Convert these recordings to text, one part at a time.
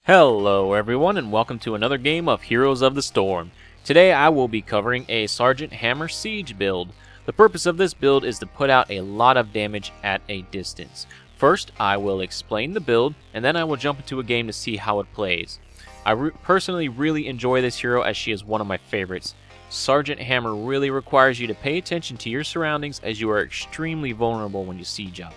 Hello everyone and welcome to another game of Heroes of the Storm. Today I will be covering a Sergeant Hammer Siege build. The purpose of this build is to put out a lot of damage at a distance. First I will explain the build and then I will jump into a game to see how it plays. I personally really enjoy this hero as she is one of my favorites. Sergeant Hammer really requires you to pay attention to your surroundings as you are extremely vulnerable when you siege up.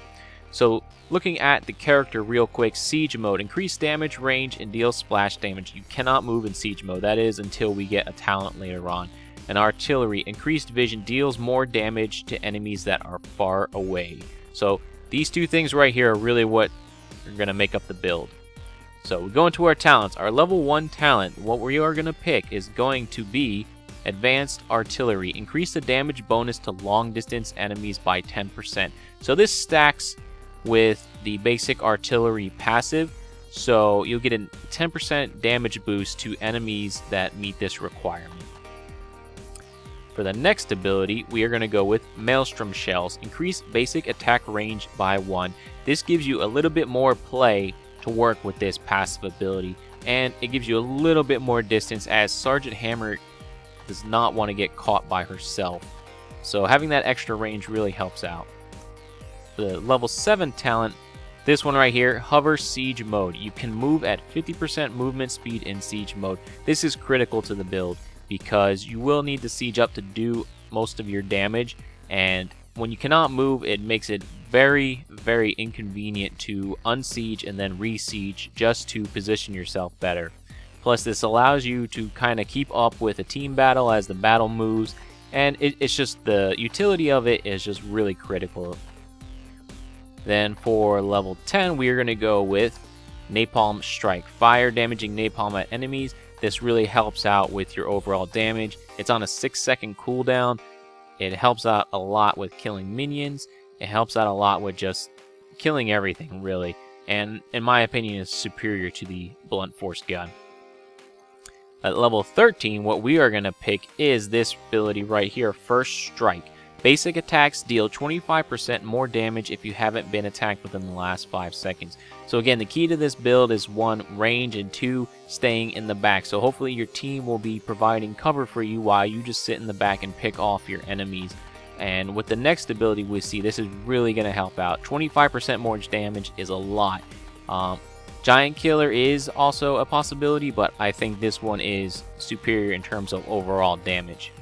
So, looking at the character real quick, Siege Mode, increase damage, range, and deal splash damage. You cannot move in Siege Mode, that is until we get a talent later on. And Artillery, increased vision, deals more damage to enemies that are far away. So, these two things right here are really what are going to make up the build. So, we go into our talents. Our level 1 talent, what we are going to pick is going to be Advanced Artillery. Increase the damage bonus to long distance enemies by 10%. So, this stacks with the basic artillery passive, so you'll get a 10% damage boost to enemies that meet this requirement. For the next ability, we are going to go with Maelstrom Shells. Increase basic attack range by 1. This gives you a little bit more play to work with this passive ability, and it gives you a little bit more distance as Sergeant Hammer does not want to get caught by herself. So having that extra range really helps out. The level 7 talent, this one right here, Hover Siege Mode. You can move at 50% movement speed in Siege Mode. This is critical to the build because you will need to siege up to do most of your damage, and when you cannot move, it makes it very, very inconvenient to unsiege and then re-siege just to position yourself better. Plus, this allows you to kind of keep up with a team battle as the battle moves, and it's just the utility of it is just really critical. Then for level 10, we are going to go with Napalm Strike. Fire damaging napalm at enemies. This really helps out with your overall damage. It's on a 6-second cooldown. It helps out a lot with killing minions. It helps out a lot with just killing everything, really. And in my opinion, is superior to the blunt force gun. At level 13, what we are going to pick is this ability right here, First Strike. Basic attacks deal 25% more damage if you haven't been attacked within the last 5 seconds. So again, the key to this build is 1, range, and 2, staying in the back. So hopefully your team will be providing cover for you while you just sit in the back and pick off your enemies. And with the next ability we see, this is really going to help out. 25% more damage is a lot. Giant Killer is also a possibility, but I think this one is superior in terms of overall damage.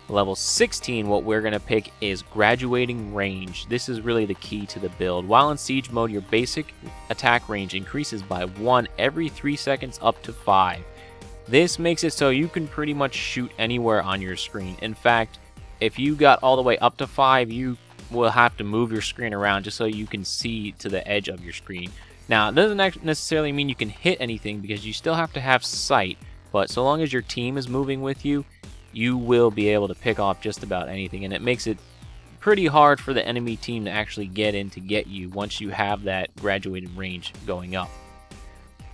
Level 16, what we're going to pick is Graduating Range. This is really the key to the build. While in Siege Mode, your basic attack range increases by 1 every 3 seconds up to 5. This makes it so you can pretty much shoot anywhere on your screen. In fact, if you got all the way up to 5, you will have to move your screen around just so you can see to the edge of your screen. Now, it doesn't necessarily mean you can hit anything because you still have to have sight, but so long as your team is moving with you, you will be able to pick off just about anything, and it makes it pretty hard for the enemy team to actually get in to get you once you have that graduated range going up.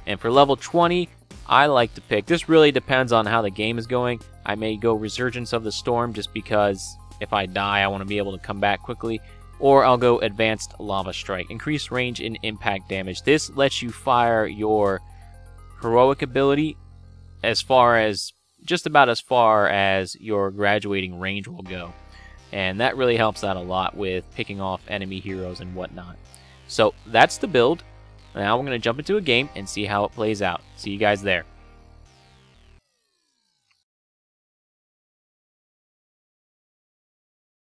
And for level 20, I like to pick, this really depends on how the game is going. I may go Resurgence of the Storm just because if I die I want to be able to come back quickly, or I'll go Advanced Lava Strike. Increased range and impact damage. This lets you fire your heroic ability just about as far as your graduating range will go. And that really helps out a lot with picking off enemy heroes and whatnot. So that's the build. Now we're going to jump into a game and see how it plays out. See you guys there.